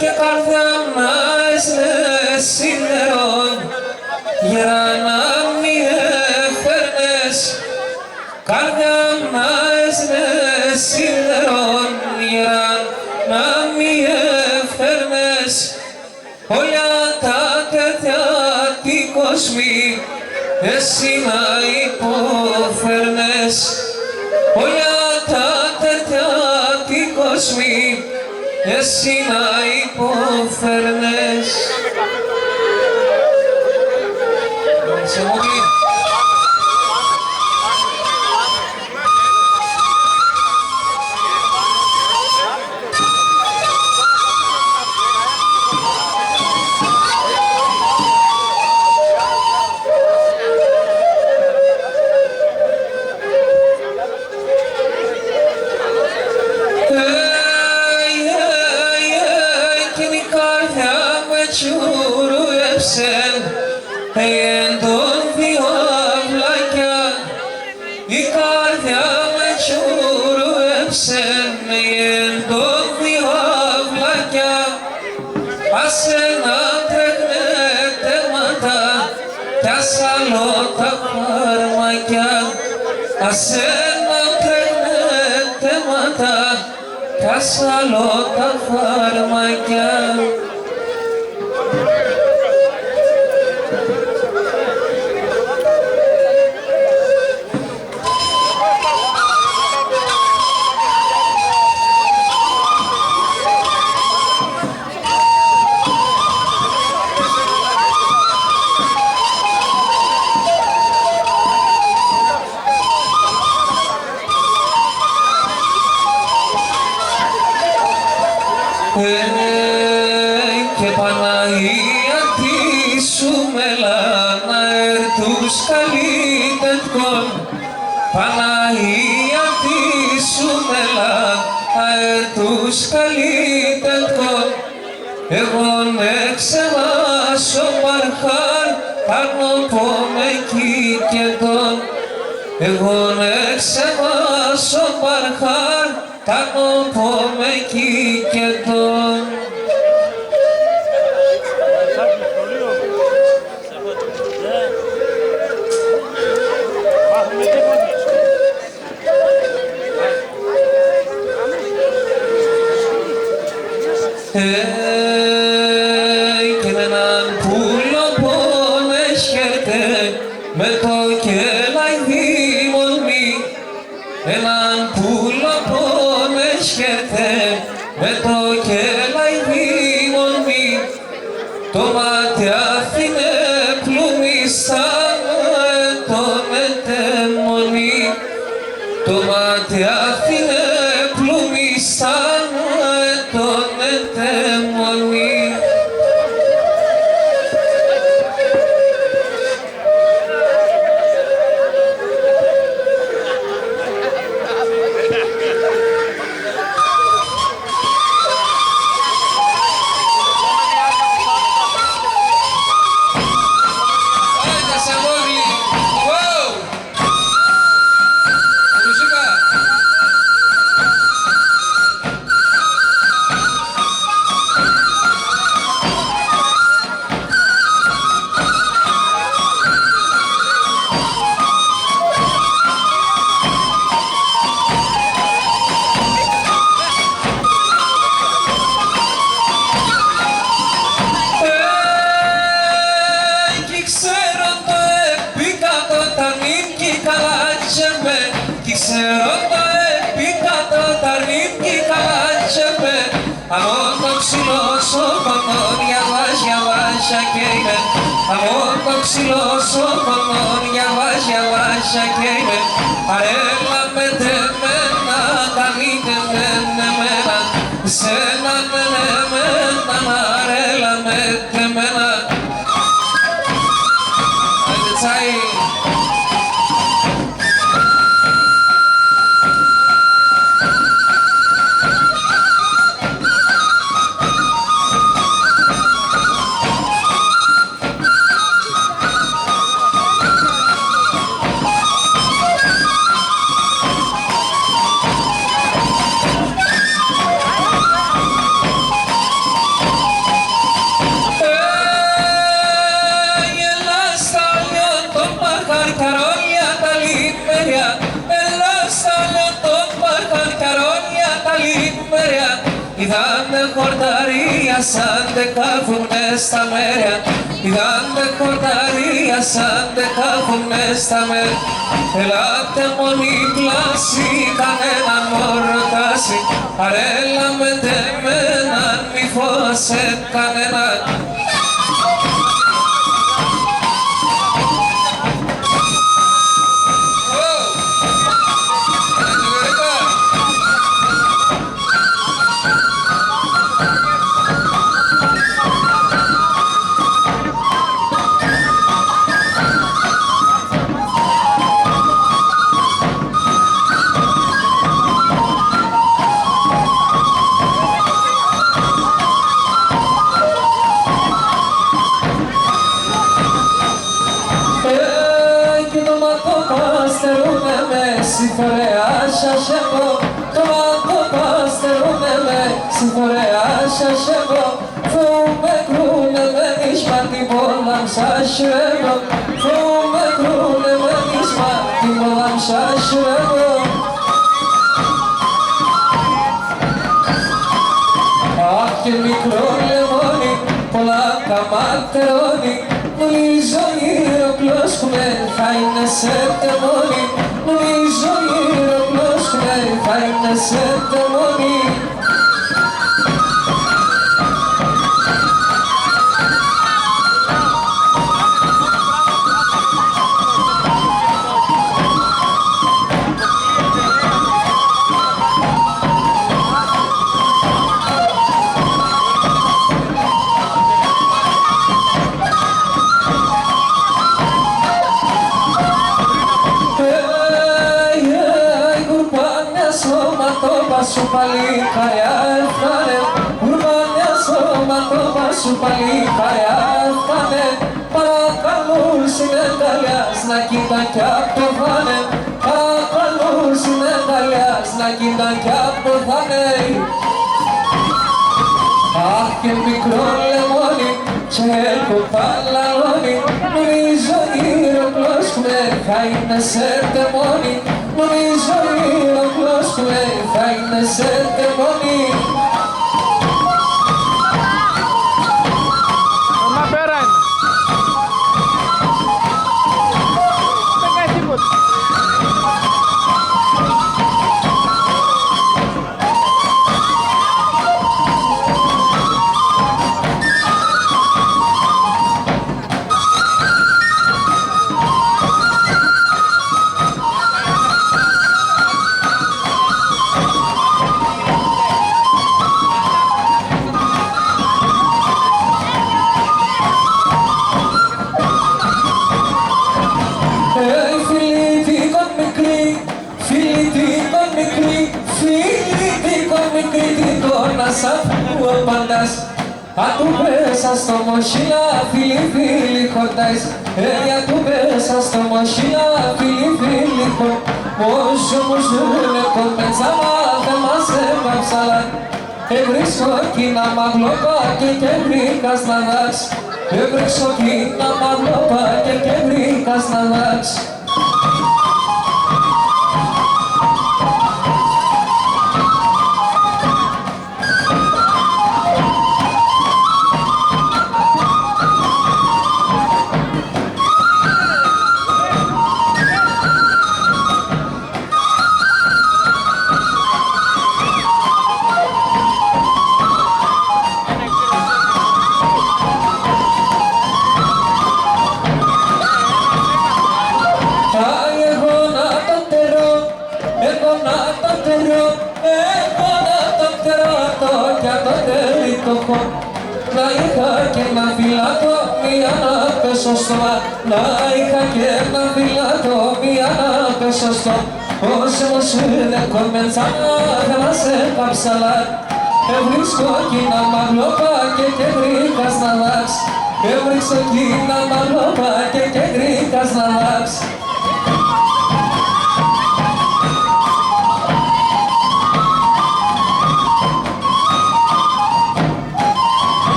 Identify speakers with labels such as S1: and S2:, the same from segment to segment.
S1: Και καρδιά μας σήμερα για να μη έφερνες, καρδιά μας σήμερα για να μη έφερνες όλα τα τέτοια την κοσμή εσύ να υποφέρνες, όλα τα τέτοια την κοσμή εσύ να υποφέρνες. Εν τον δύο αυλάκια η καρδιά με τσουρούεψε, εν τον δύο αυλάκια άσε να τρέχνε τέρματα κι ας άλλο τα φαρμακιά, άσε να τρέχνε τέρματα κι ας άλλο τα φαρμακιά. Και Παναγία τι σου μελάνα ερτούς καλλιτεχνών, Παναγία τι σου μελάνα ερτούς καλλιτεχνών, εγώ ναι ξεβάσω παρχάρ πάνω από με κικεντών, εγώ ναι ξεβάσω παρχάρ πάνω από με κικεντών. Και με έναν πουλο πονέσχεται με το κελαϊδί μονή, έναν πουλο πονέσχεται με το κελαϊδί μονή, το μάτι άφηνε πλουμιστάν τον ετεμονή, το μάτι άφηνε πλουμιστάν τον ετεμονή. Ξέρω το επίκατο ταρνίμ κι καλάτσεπε, αμώ το ξυλό σοκονό διαβάζα και είμαι, αμώ το ξυλό σοκονό διαβάζα και είμαι, παρέλα με τεμένα, τα μη τεμένα, σένα τεμένα, παρέλα με τεμένα. είδανε χορταρία σαν κάθουν μες στα μέρια, είδανε χορταρία σαν κάθουν μες στα μέρια. Ελάτε μόνοι πλάση, κανέναν μωρό τάση, αρέλα με τεμέναν, μη φόσε κανέναν. Φορέα σας εγώ, το μάτω στερούμε με συγχωρέα σας εγώ, φοβούμε κρούνε με νίσμα την πόλαμ σας εγώ, φοβούμε κρούνε με νίσμα την πόλαμ σας εγώ. Αχ και μικρό λεμόνι, πολλά καματερώνει, νομίζω γύρω-κλώσκουμε, θα είναι σε τεμόνι. Νομίζω γύρω-κλώσκουμε, θα είναι σε τεμόνι. Σου παλικάρια έφτανε, ουρμάνια σώματώμα σου παλικάρια έφτανε, παρακαλούν συνεργαλιάς να κοίτα κι απ' το φάνε, παρακαλούν συνεργαλιάς να κοίτα κι απ' το φάνε. Αχ και μικρό λεμόνι, σε κοπαλαλώνει, νομίζω γύρω-κλώσκουμε, θα είναι σε τεμόνι, νομίζω γύρω-κλώσκουμε, θα είναι σε τεμόνι.
S2: Μα πέρα είναι. Δεν κάνει τίποτα.
S1: Ατού πέσα στο μοσχίλα, φίλοι χορτάεις, ατού πέσα στο μοσχίλα, φίλοι χορτάεις. Όσο μου ζούνε κομμετσάλα, δεν μας έπαψαλα. Έβριξω κίνα μαγλώπα και βρήκας να δάξ. Έβριξω κίνα μαγλώπα και βρήκας να δάξ. Να είχα και ένα φυλάτο, μία να πέσω στο να είχα και ένα φυλάτο, μία να πέσω στο όσο μου σύνε κομμεντσάνα, δεν μας έπαψαλα. Έβρισκω κίνα μαγλώπα και βρήκας να δάξ. Έβριξω κίνα μαγλώπα και βρήκας να δάξ.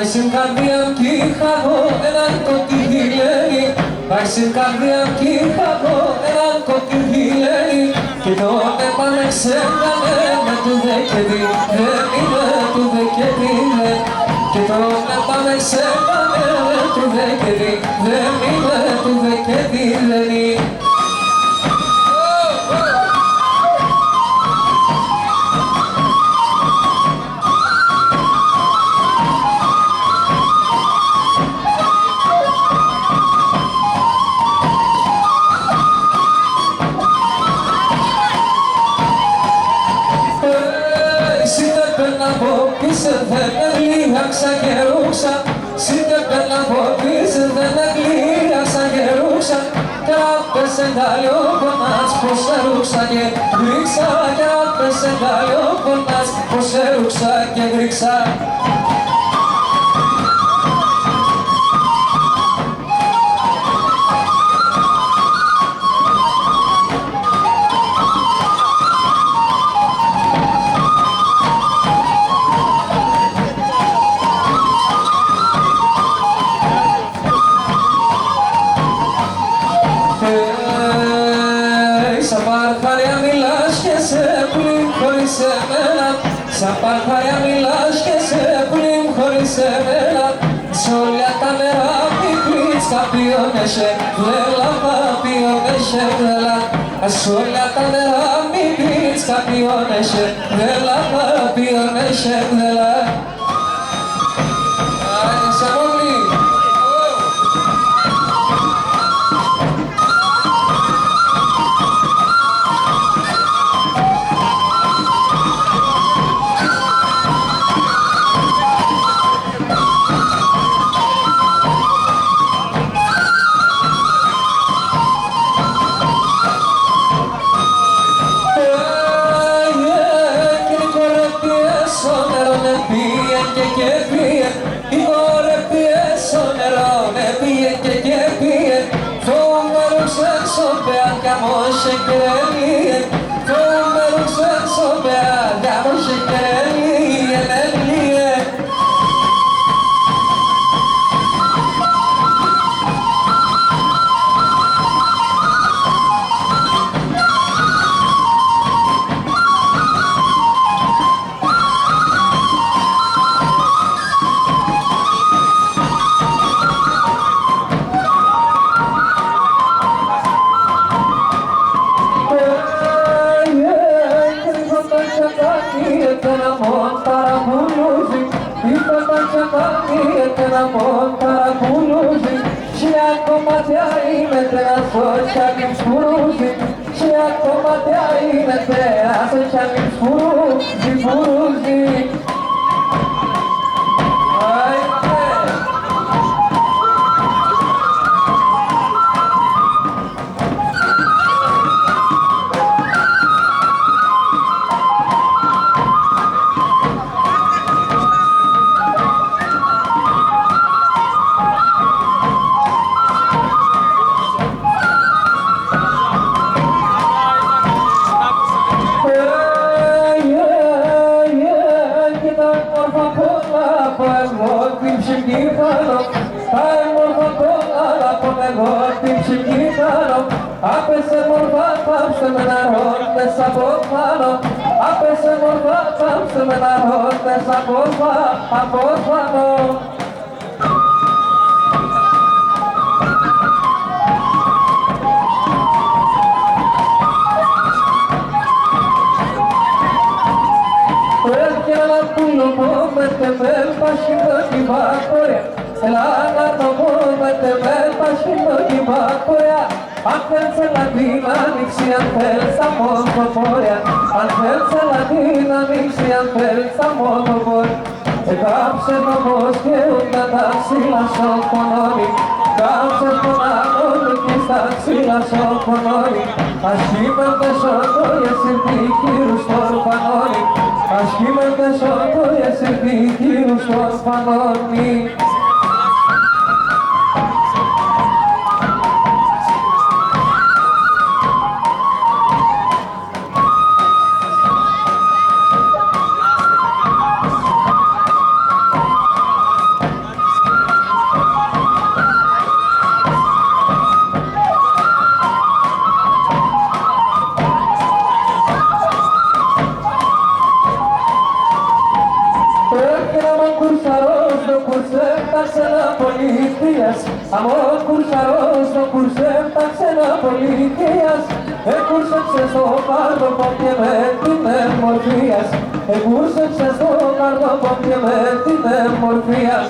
S1: πάει στην καρδιά μου κι είχα εγώ έναν κοκκινιλένι. Πάει στην καρδιά μου κι είχα εγώ έναν κοκκινιλένι. Και τον έπαμε ξέγανε με του δεκαιδί, δεν είναι του δεκαιδί. Και τον έπαμε ξέγανε με του δεκαιδί, δεν είναι του δεκαιδί. Δεν εγλίαξα και ρούξα, σύνδεπαινα από πίσω, δεν εγλίαξα και ρούξα. Κι άπεσε καλιό πονάς, πως ρούξα και γρίξα. Κι άπεσε καλιό πονάς, πως ρούξα και γρίξα. Σαν παρχάρια μιλάς και σε πλην χωρίς εμένα. Σαν παρχάρια μιλάς και σε πλην χωρίς εμένα. Σ' όλα τα νερά πικρής καπιόνεσαι, βλέλα καπιόνεσαι, βλέλα. Σ' όλα τα νερά πικρής καπιόνεσαι, βλέλα καπιόνεσαι, βλέλα. τα ξενοπολιτείας, αμώ κουρσαρός το κουρσέμ τα ξενοπολιτείας, εκούρσεψε στο κάρδοπο και με την εμμορφίας, εκούρσεψε στο κάρδοπο και με την εμμορφίας.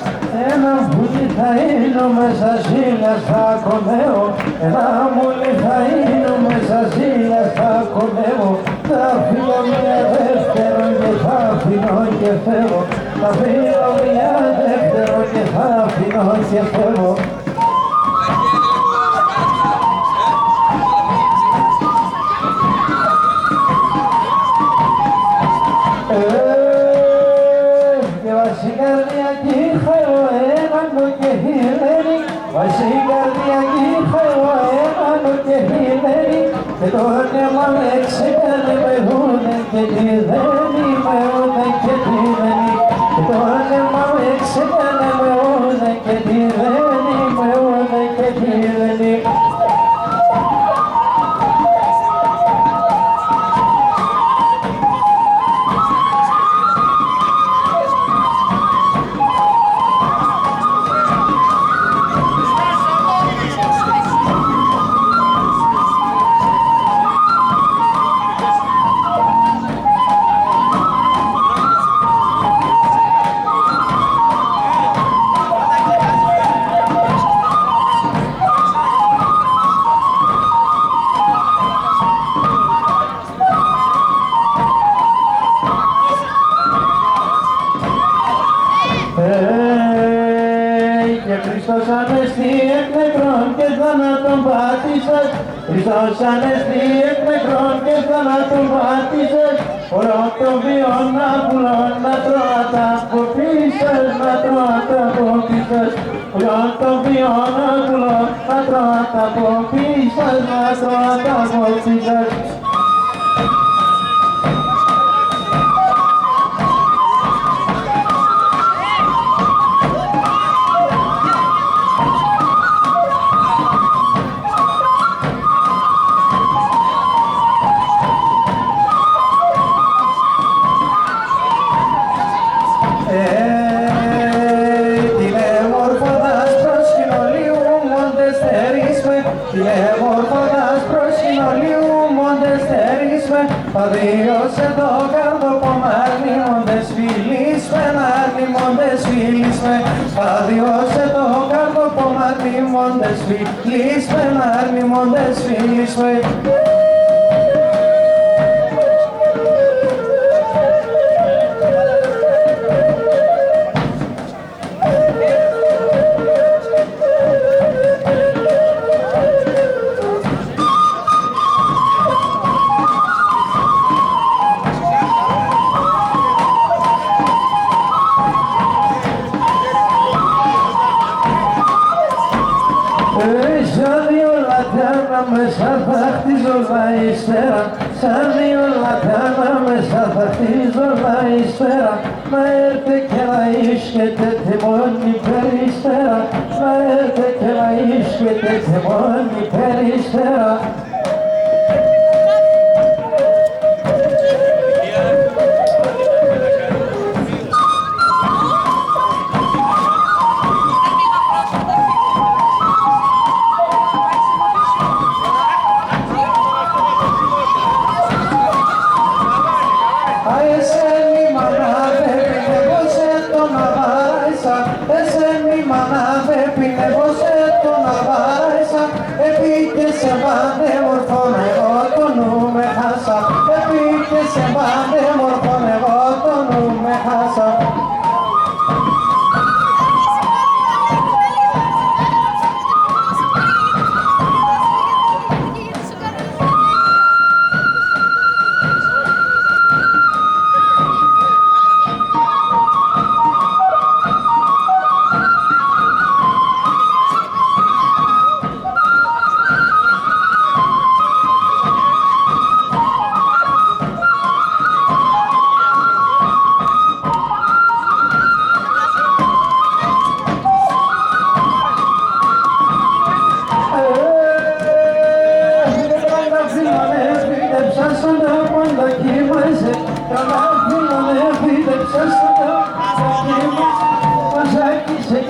S3: Ένα βουλί θα είναι μέσα ζήλιας θα κονέω, ένα μουλί θα είναι μέσα ζήλιας θα κονέω, θα φύγω μια δεύτερον και θα αφήνω και φεύγω, θα φύγω μια δεύτερον και θα αφήνω και φεύγω. Και βασικαρδιακή είχα εγώ έναν και χειλένη, βασικαρδιακή είχα εγώ έναν και χειλένη, και το νεύμα με ξέκανε με ούτε και τι δεν είμαι ούτε και τι δεν είμαι, και το νεύμα με ξέκανε με ούτε και τι δεν είμαι ούτε και τι δεν είμαι. Και Χριστός ανέστη εκ νεκρών και θάνατον πάτησας, Χριστός ανέστη εκ νεκρών και θάνατον πάτησας, όλων των βίων απουλών να τρώα τα αποπίσας, να τρώα τα αποπίσας, όλων των βίων απουλών να τρώα τα αποπίσας, να τρώα τα αποπίσας. Τηλεμορφώντας προς κοινωνίου μόντες θερίσμε, παδίωσε το καρδόπο μάρνημοντες φιλίσμε, νάρνημοντες φιλίσμε, παδίωσε το καρδόπο μάρνημοντες φιλίσμε, νάρνημοντες φιλίσμε. Σαν δύο λατάνα μέσα θα χτίζω λαϊστέρα, σαν δύο λατάνα μέσα θα χτίζω λαϊστέρα, να έρθε και να ίσχεται τιμόνι περιστέρα, να έρθε και να ίσχεται τιμόνι περιστέρα.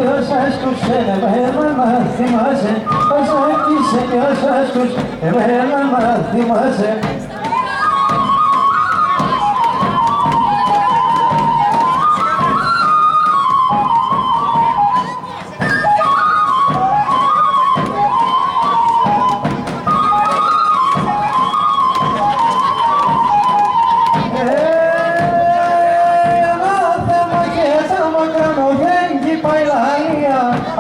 S3: όσα στους εμένα να θυμάσαι, όσα είσαι και όσα στους εμένα να θυμάσαι.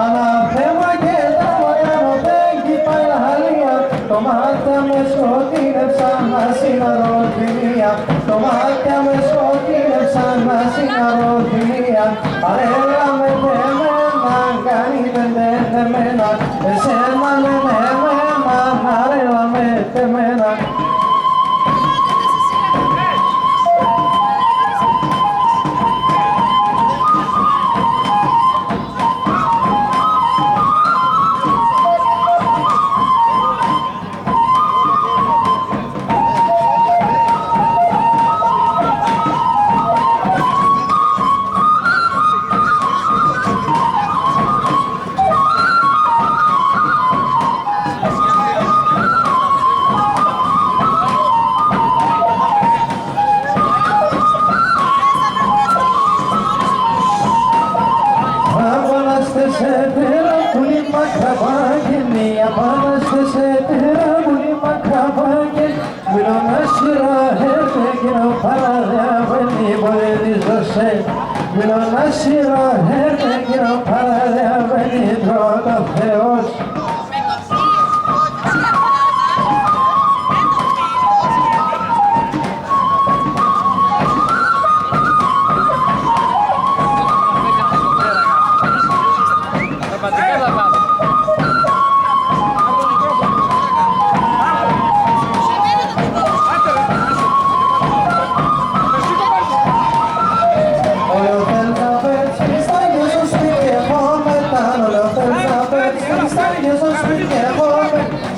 S3: Ανάθεμα και τα μαγάνω δεν κυπάει λαλία. Το μάτια με σκοτεινεύσαν να συγχαρώ τη μία. Το μάτια με σκοτεινεύσαν να συγχαρώ τη μία. Παρέλα με εμένα, κάνει εμένα. Εσένα με εμένα, παρέλα με εμένα.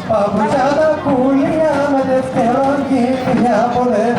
S3: Papuchada culia me desqueron y ya poder